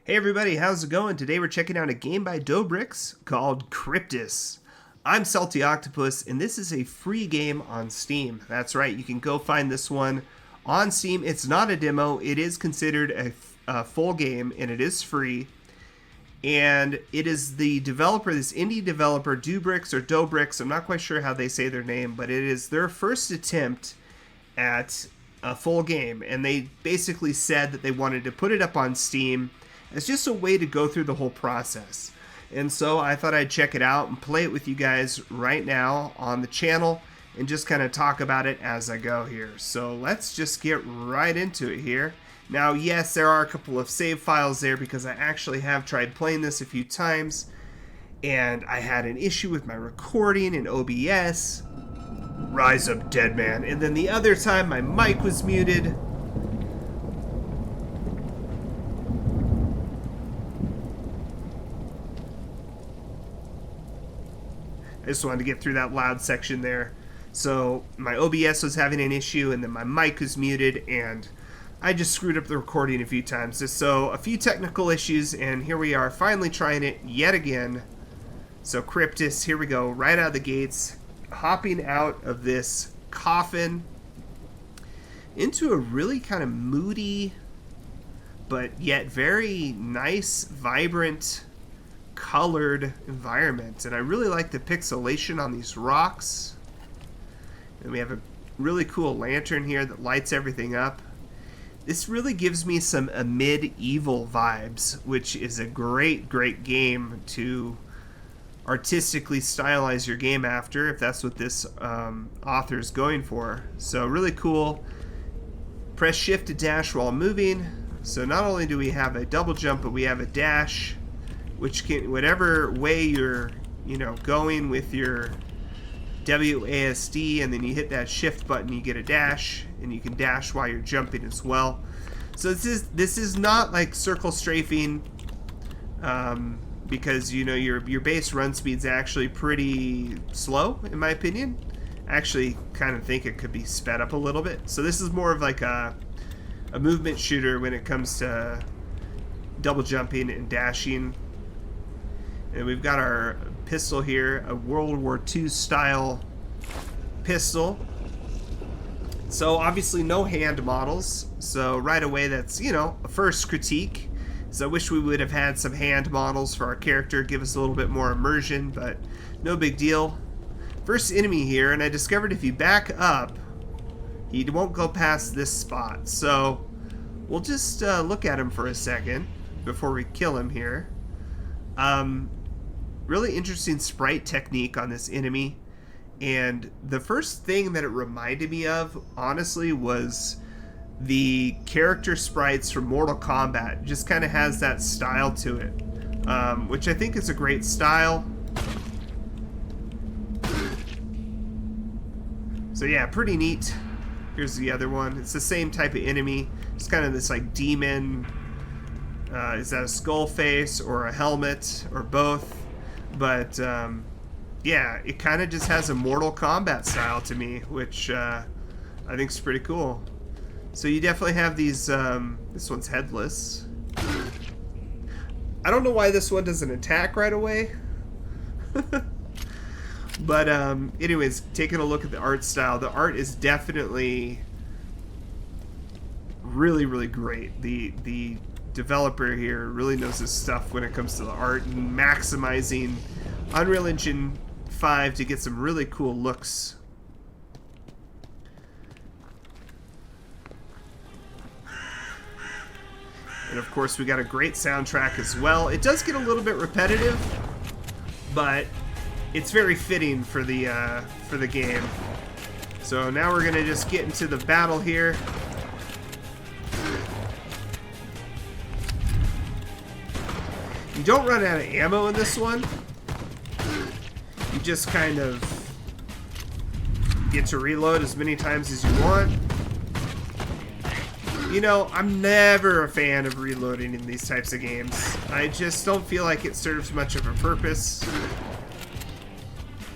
Hey everybody, how's it going? Today we're checking out a game by Dobrix called CRYPTIS. I'm SaltyOctopus, and this is a free game on Steam. That's right, you can go find this one on Steam. It's not a demo, it is considered a full game, and it is free. And it is the developer, this indie developer, Dobrix, I'm not quite sure how they say their name, but it is their first attempt at a full game. And they basically said that they wanted to put it up on Steam. It's just a way to go through the whole process. And so I thought I'd check it out and play it with you guys right now on the channel and just kind of talk about it as I go here. So let's just get right into it here. Now, yes, there are a couple of save files there because I actually have tried playing this a few times and I had an issue with my recording in OBS. Rise up, dead man. And then the other time my mic was muted. I just wanted to get through that loud section there. So my OBS was having an issue and then my mic was muted and I just screwed up the recording a few times. So a few technical issues, and here we are finally trying it yet again. So CRYPTIS, here we go, right out of the gates, hopping out of this coffin into a really kind of moody but yet very nice, vibrant, colored environment. And I really like the pixelation on these rocks. And we have a really cool lantern here that lights everything up. This really gives me some medieval vibes, which is a great game to artistically stylize your game after, if that's what this author is going for. So really cool. Press shift to dash while moving. So not only do we have a double jump, but we have a dash, which can, whatever way you're, going with your WASD, and then you hit that shift button, you get a dash, and you can dash while you're jumping as well. So this is not like circle strafing, because your base run speed's actually pretty slow in my opinion. I actually kind of think it could be sped up a little bit. So this is more of like a movement shooter when it comes to double jumping and dashing. And we've got our pistol here, a World War II style pistol. So obviously no hand models. So right away that's, a first critique. So I wish we would have had some hand models for our character, give us a little bit more immersion, but no big deal. First enemy here, and I discovered if you back up, he won't go past this spot. So we'll just look at him for a second before we kill him here. Really interesting sprite technique on this enemy, and the first thing that it reminded me of, honestly, was the character sprites from Mortal Kombat. It just kind of has that style to it, which I think is a great style. So yeah, pretty neat. Here's the other one. It's the same type of enemy. It's kind of this like demon. Is that a skull face or a helmet or both? But yeah, it kind of just has a Mortal Kombat style to me, which I think is pretty cool. So you definitely have these, this one's headless. I don't know why this one doesn't attack right away. But anyways, taking a look at the art style, the art is definitely really great. The developer here really knows his stuff when it comes to the art and maximizing Unreal Engine 5 to get some really cool looks. And of course we got a great soundtrack as well. It does get a little bit repetitive, but it's very fitting for the game. So now we're gonna just get into the battle here. You don't run out of ammo in this one. You just kind of get to reload as many times as you want. I'm never a fan of reloading in these types of games. I just don't feel like it serves much of a purpose.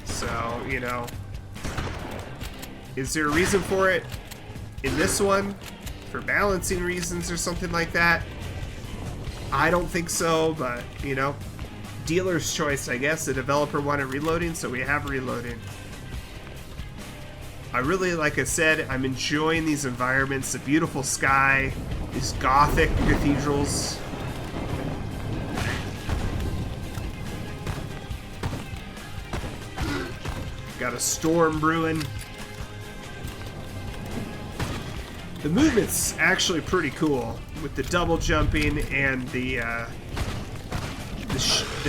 So, is there a reason for it in this one? For balancing reasons or something like that? I don't think so, but, you know, dealer's choice, I guess. The developer wanted reloading, so we have reloading. I really, like I said, I'm enjoying these environments, the beautiful sky, these gothic cathedrals. Got a storm brewing. The movement's actually pretty cool with the double jumping and the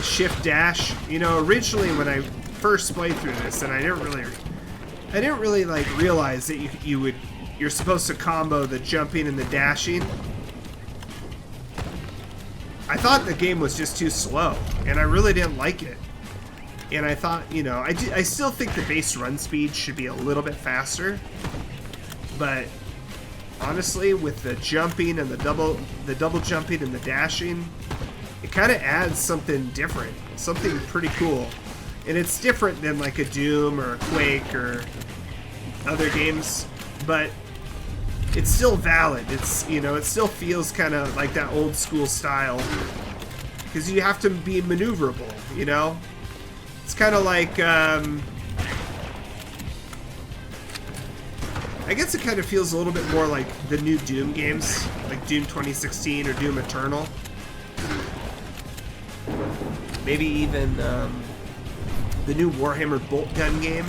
shift dash. You know, originally when I first played through this, and I didn't really like realize that you're supposed to combo the jumping and the dashing. I thought the game was just too slow, and I really didn't like it. And I thought, you know, I still think the base run speed should be a little bit faster, but honestly, with the jumping and the double jumping and the dashing, it kind of adds something different, something pretty cool. And it's different than like a Doom or a Quake or other games, but it's still valid. It's, you know, it still feels kind of like that old school style because you have to be maneuverable, you know? It's kind of like, I guess it kind of feels a little bit more like the new Doom games, like Doom 2016 or Doom Eternal. Maybe even the new Warhammer Bolt Gun game.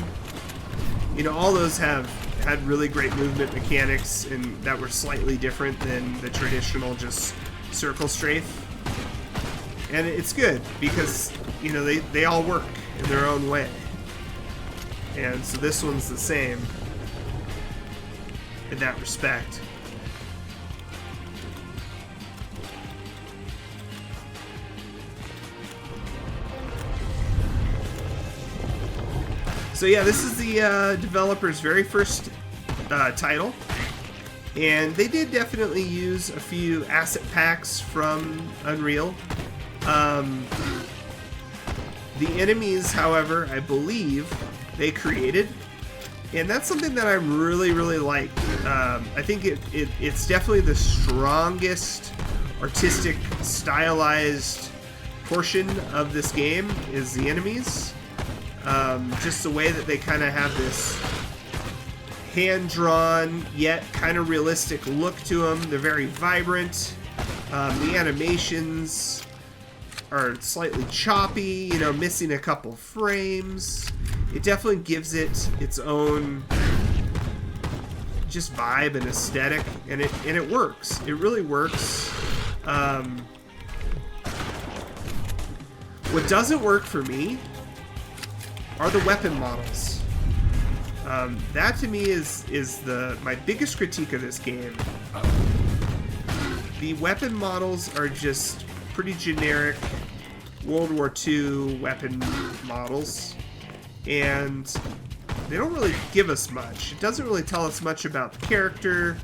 You know, all those have had really great movement mechanics and that were slightly different than the traditional just circle strafe. And it's good because, you know, they all work in their own way. And so this one's the same in that respect. So yeah, this is the developer's very first title. And they did definitely use a few asset packs from Unreal. The enemies, however, I believe they created, and that's something that I really, really like. I think it's definitely the strongest artistic, stylized portion of this game is the enemies. Just the way that they kind of have this hand-drawn yet kind of realistic look to them. They're very vibrant. The animations are slightly choppy, you know, missing a couple frames. It definitely gives it its own just vibe and aesthetic, and it works. It really works. What doesn't work for me are the weapon models. That to me is my biggest critique of this game. The weapon models are just pretty generic World War II weapon models, and they don't really give us much. It doesn't really tell us much about the character,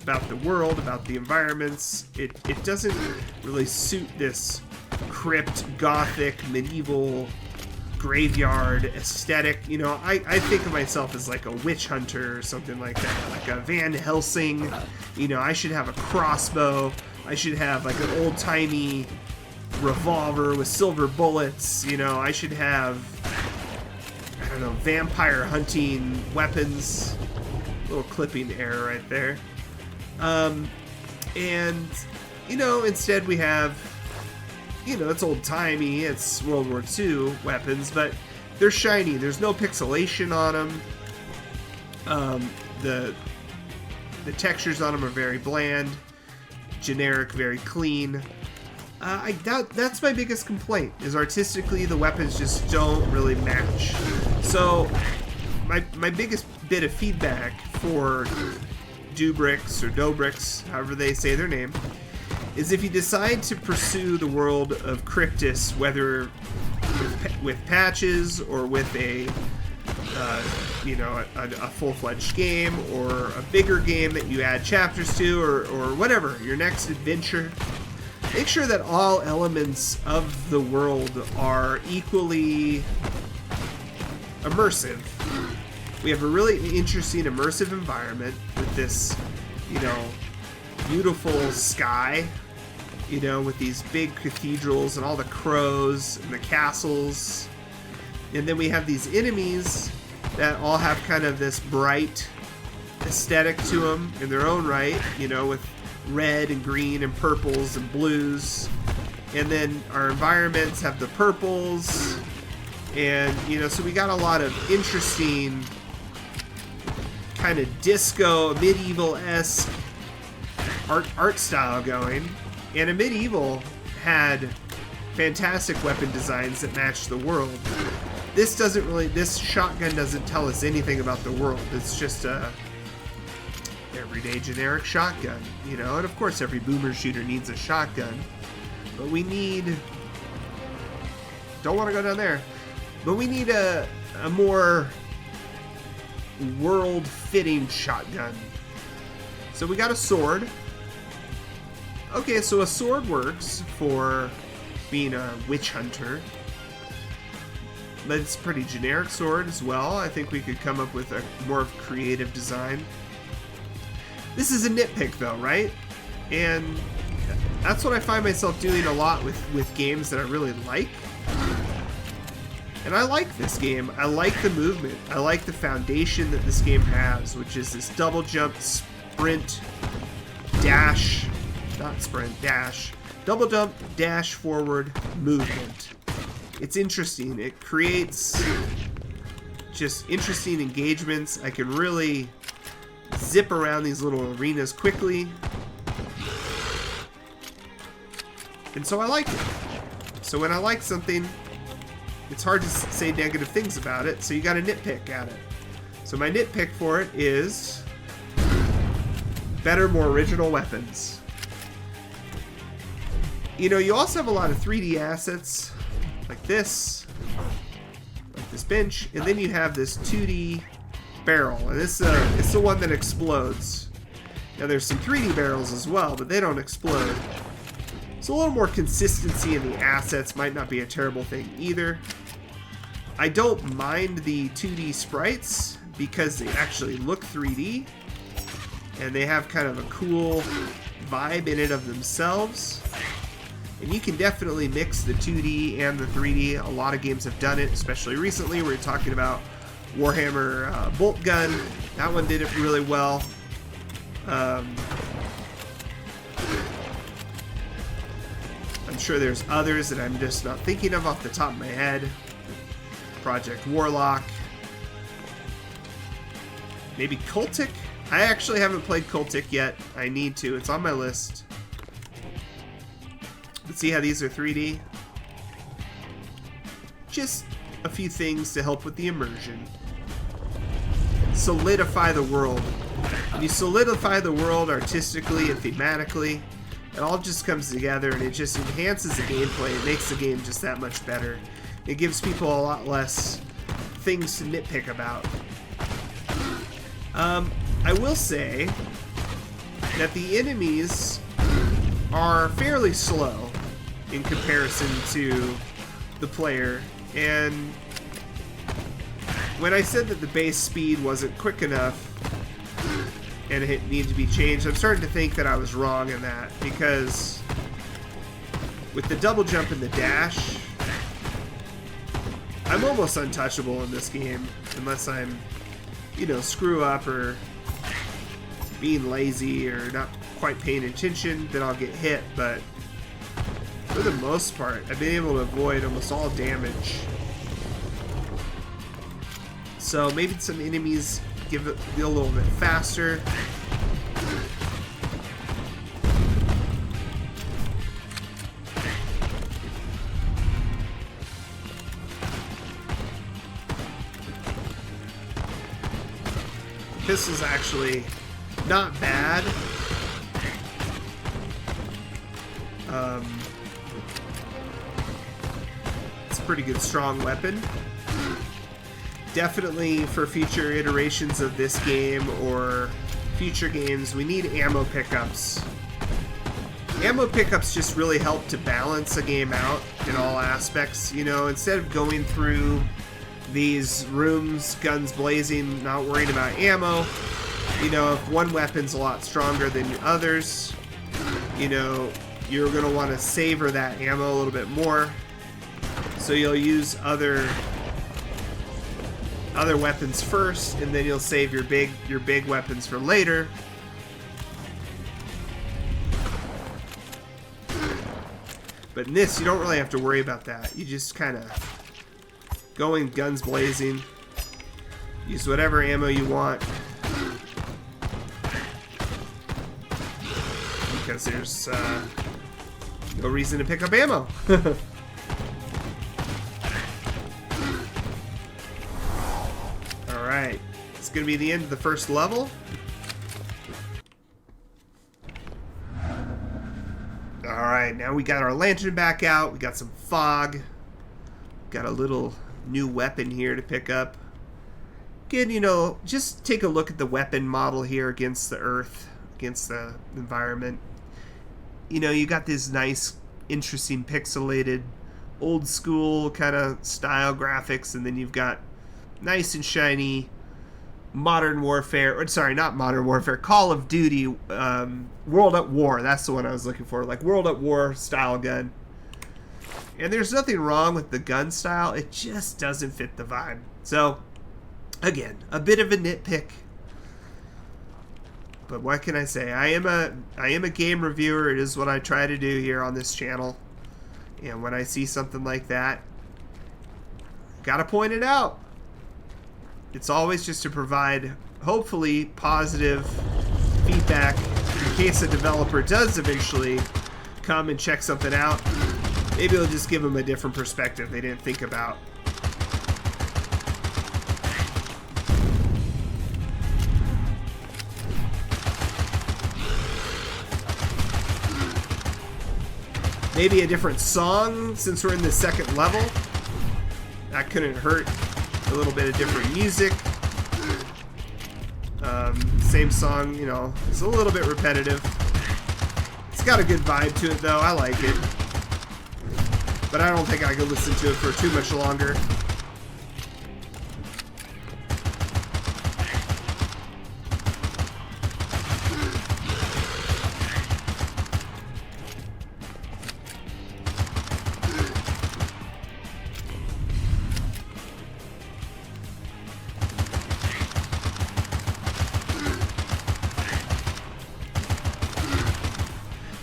about the world, about the environments. It doesn't really suit this crypt, gothic, medieval, graveyard aesthetic. You know, I think of myself as like a witch hunter or something like that, like a Van Helsing. You know, I should have a crossbow. I should have like an old-timey revolver with silver bullets. You know, I should have, I don't know, vampire hunting weapons. Little clipping error right there. And, you know, instead we have, you know, it's old-timey, it's World War II weapons, but they're shiny. There's no pixelation on them. The textures on them are very bland, generic, very clean. That's my biggest complaint, is artistically the weapons just don't really match. So my biggest bit of feedback for Dubrix or Dobrix, however they say their name, is if you decide to pursue the world of CRYPTIS, whether with patches or with a full-fledged game or a bigger game that you add chapters to, or whatever, your next adventure, make sure that all elements of the world are equally immersive. We have a really interesting immersive environment with this, you know, beautiful sky you know, with these big cathedrals and all the crows and the castles. And then we have these enemies that all have kind of this bright aesthetic to them in their own right, you know, with red and green and purples and blues. And then our environments have the purples. And, you know, so we got a lot of interesting kind of disco, medieval-esque art style going. And a medieval had fantastic weapon designs that matched the world. This shotgun doesn't tell us anything about the world. It's just a everyday generic shotgun, you know. And of course every boomer shooter needs a shotgun. But we need... Don't want to go down there. But we need a more world-fitting shotgun. So we got a sword. Okay, so a sword works for being a witch hunter. But it's a pretty generic sword as well. I think we could come up with a more creative design. This is a nitpick though, right? And that's what I find myself doing a lot with games that I really like. And I like this game. I like the movement. I like the foundation that this game has, which is this double jump, sprint, dash, not sprint, dash, double jump, dash, forward, movement. It's interesting. It creates just interesting engagements. I can really zip around these little arenas quickly. And so I like it. So when I like something, it's hard to say negative things about it, so you gotta nitpick at it. So my nitpick for it is better, more original weapons. You know, you also have a lot of 3D assets, like this bench, and then you have this 2D barrel, and it's the one that explodes. Now there's some 3D barrels as well, but they don't explode. So a little more consistency in the assets might not be a terrible thing either. I don't mind the 2D sprites because they actually look 3D and they have kind of a cool vibe in it of themselves. And you can definitely mix the 2D and the 3D. A lot of games have done it, especially recently. We're talking about Warhammer Bolt Gun. That one did it really well. I'm sure there's others that I'm just not thinking of off the top of my head. Project Warlock. Maybe Cultic? I actually haven't played Cultic yet. I need to. It's on my list. Let's see how these are 3D. Just a few things to help with the immersion. Solidify the world. When you solidify the world artistically and thematically, it all just comes together and it just enhances the gameplay. It makes the game just that much better. It gives people a lot less things to nitpick about. I will say that the enemies are fairly slow in comparison to the player, and when I said that the base speed wasn't quick enough and it needed to be changed, I'm starting to think that I was wrong in that, because with the double jump and the dash, I'm almost untouchable in this game unless I'm, you know, screw up or being lazy or not quite paying attention, then I'll get hit. But for the most part, I've been able to avoid almost all damage. So maybe some enemies give it a little bit faster. This is actually not bad. It's a pretty good strong weapon. Definitely for future iterations of this game or future games, we need ammo pickups. Ammo pickups just really help to balance a game out in all aspects. You know, instead of going through these rooms, guns blazing, not worrying about ammo, you know, if one weapon's a lot stronger than others, you know, you're going to want to savor that ammo a little bit more. So you'll use other weapons first, and then you'll save your big weapons for later. But in this, you don't really have to worry about that. You just kind of go in guns blazing. Use whatever ammo you want. Because there's no reason to pick up ammo. Alright. It's going to be the end of the first level. Alright, now we got our lantern back out. We got some fog. Got a little new weapon here to pick up. Again, you know, just take a look at the weapon model here against the earth, against the environment. You know, you got this nice, interesting, pixelated, old school kind of style graphics, and then you've got nice and shiny Modern Warfare, or sorry, not Modern Warfare, Call of Duty, World at War. That's the one I was looking for, like World at War style gun. And there's nothing wrong with the gun style, it just doesn't fit the vibe. So, again, a bit of a nitpick. But what can I say? I am a game reviewer. It is what I try to do here on this channel. And when I see something like that, gotta point it out. It's always just to provide, hopefully, positive feedback in case a developer does eventually come and check something out. Maybe it'll just give them a different perspective they didn't think about. Maybe a different song since we're in the second level. That couldn't hurt. A little bit of different music. Same song, you know, it's a little bit repetitive. It's got a good vibe to it though, I like it. But I don't think I could listen to it for too much longer.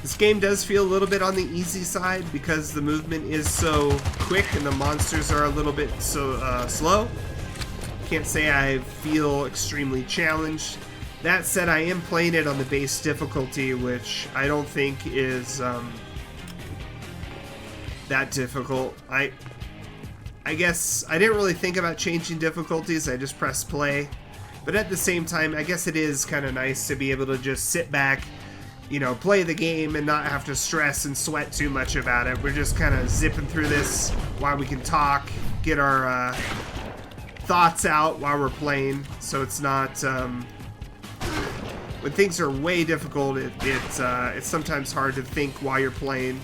This game does feel a little bit on the easy side because the movement is so quick and the monsters are a little bit so slow. Can't say I feel extremely challenged. That said, I am playing it on the base difficulty, which I don't think is that difficult. I guess I didn't really think about changing difficulties. I just pressed play. But at the same time, I guess it is kind of nice to be able to just sit back, you know, play the game and not have to stress and sweat too much about it. We're just kind of zipping through this while we can talk, get our thoughts out while we're playing. So it's not, when things are way difficult, it's sometimes hard to think while you're playing.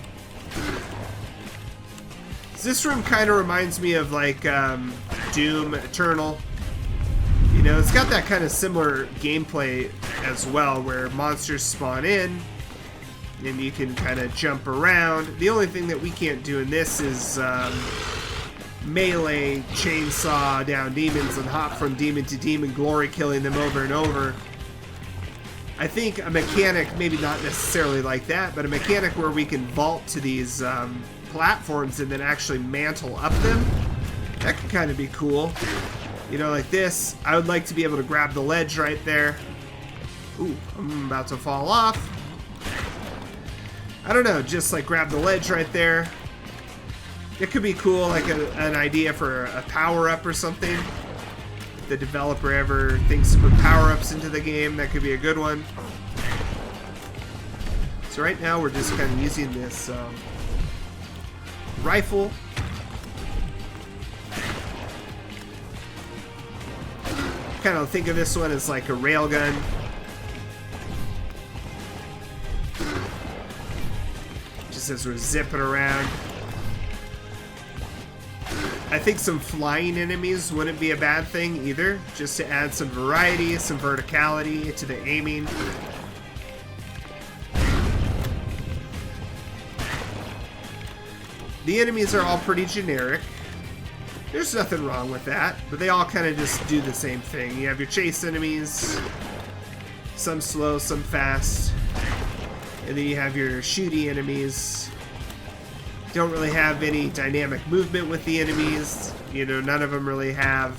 This room kind of reminds me of like Doom Eternal. You know, it's got that kind of similar gameplay as well, where monsters spawn in, and you can kind of jump around. The only thing that we can't do in this is melee, chainsaw down demons, and hop from demon to demon, glory killing them over and over. I think a mechanic, maybe not necessarily like that, but a mechanic where we can vault to these platforms and then actually mantle up them, that could kind of be cool. You know, like this, I would like to be able to grab the ledge right there. Ooh, I'm about to fall off. I don't know, just like grab the ledge right there. It could be cool, like an idea for a power-up or something. If the developer ever thinks to put power-ups into the game, that could be a good one. So right now we're just kind of using this rifle. Kind of think of this one as like a railgun. Just as we're zipping around. I think some flying enemies wouldn't be a bad thing either, just to add some variety, some verticality to the aiming. the enemies are all pretty generic. There's nothing wrong with that, but they all kind of just do the same thing. You have your chase enemies, some slow, some fast, and then you have your shooty enemies. Don't really have any dynamic movement with the enemies. You know, none of them really have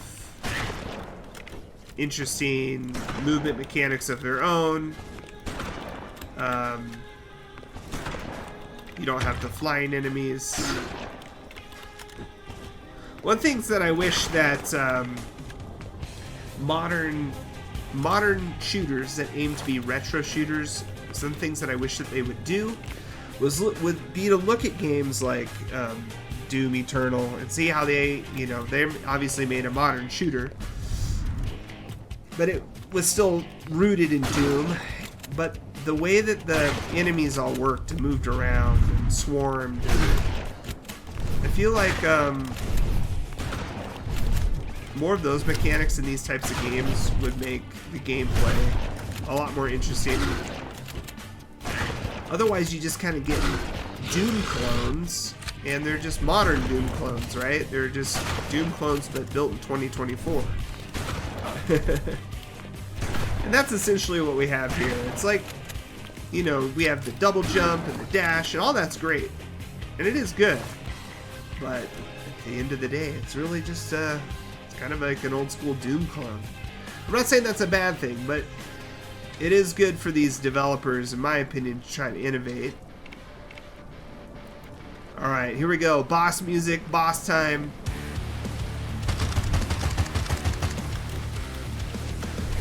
interesting movement mechanics of their own. You don't have the flying enemies. One thing that I wish that modern shooters that aim to be retro shooters, some things that I wish that they would do would be to look at games like Doom Eternal and see how they obviously made a modern shooter, but it was still rooted in Doom. But the way that the enemies all worked and moved around and swarmed, I feel like more of those mechanics in these types of games would make the gameplay a lot more interesting. Otherwise, you just kind of get Doom clones, and they're just modern Doom clones, right? They're just Doom clones but built in 2024. And that's essentially what we have here. It's like, you know, we have the double jump and the dash, and all that's great. And it is good. But at the end of the day, it's really just it's kind of like an old school Doom clone. I'm not saying that's a bad thing, but it is good for these developers, in my opinion, to try to innovate. Alright, here we go. Boss music, boss time.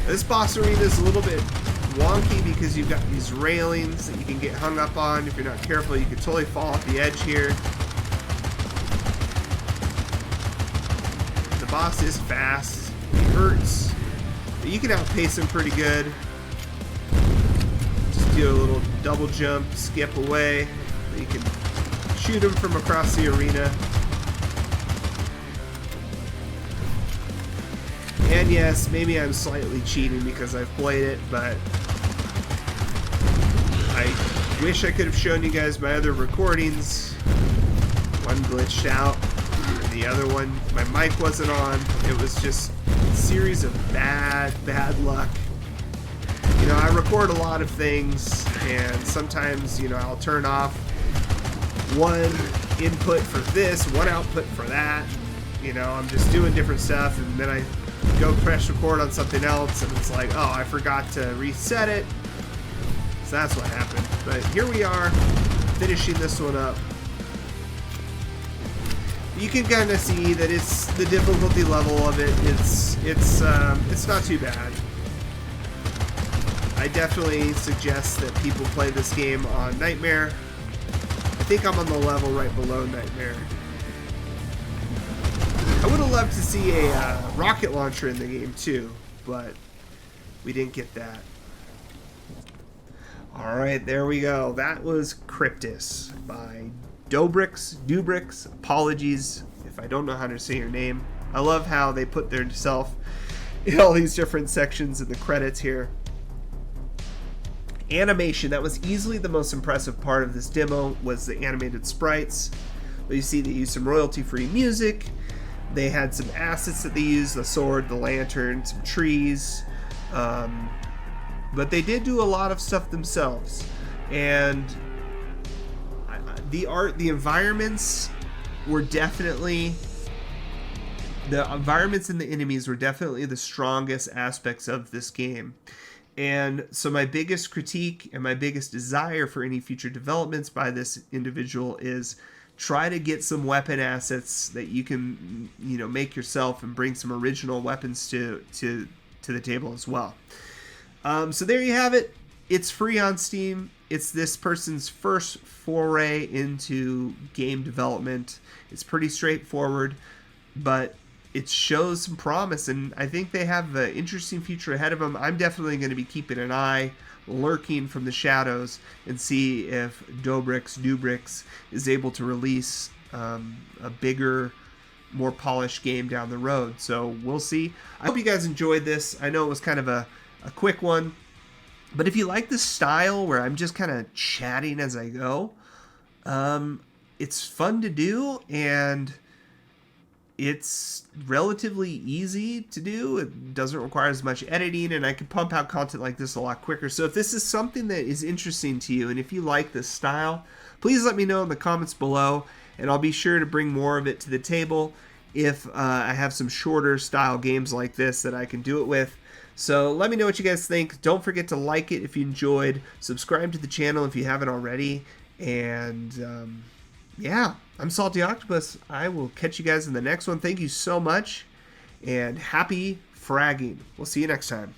This boss arena is a little bit wonky because you've got these railings that you can get hung up on. If you're not careful, you could totally fall off the edge here. The boss is fast. He hurts. But you can outpace him pretty good. Just do a little double jump, skip away. You can shoot him from across the arena. And yes, maybe I'm slightly cheating because I've played it, but I wish I could have shown you guys my other recordings. One glitched out, and the other one, my mic wasn't on. It was just a series of bad luck. You know, I record a lot of things, and sometimes, you know, I'll turn off one input for this, one output for that. You know, I'm just doing different stuff, and then I go press record on something else, and it's like, oh, I forgot to reset it. So that's what happened. But here we are, finishing this one up. You can kind of see that it's the difficulty level of it. It's not too bad. I definitely suggest that people play this game on Nightmare. I think I'm on the level right below Nightmare. I would have loved to see a rocket launcher in the game too, but we didn't get that. Alright, there we go. That was CRYPTIS by Dubrix. Apologies if I don't know how to say your name. I love how they put their self in all these different sections in the credits here. Animation, that was easily the most impressive part of this demo, was the animated sprites. But you see they used some royalty-free music. They had some assets that they used, the sword, the lantern, some trees. But they did do a lot of stuff themselves. And the environments were definitely... The environments and the enemies were definitely the strongest aspects of this game. And so my biggest critique and my biggest desire for any future developments by this individual is try to get some weapon assets that you can, you know, make yourself and bring some original weapons to the table as well. So there you have it. It's free on Steam. It's this person's first foray into game development. It's pretty straightforward, but it shows some promise, and I think they have an interesting future ahead of them. I'm definitely going to be keeping an eye, lurking from the shadows, and see if Dubrix is able to release a bigger, more polished game down the road. So we'll see. I hope you guys enjoyed this. I know it was kind of a quick one, but if you like this style where I'm just kind of chatting as I go, it's fun to do, and it's relatively easy to do. It doesn't require as much editing, and I can pump out content like this a lot quicker. So if this is something that is interesting to you, and if you like this style, please let me know in the comments below, and I'll be sure to bring more of it to the table if I have some shorter style games like this that I can do it with. So let me know what you guys think. Don't forget to like it if you enjoyed. Subscribe to the channel if you haven't already. And yeah, I'm SaltyOctopus. I will catch you guys in the next one. Thank you so much, and happy fragging. We'll see you next time.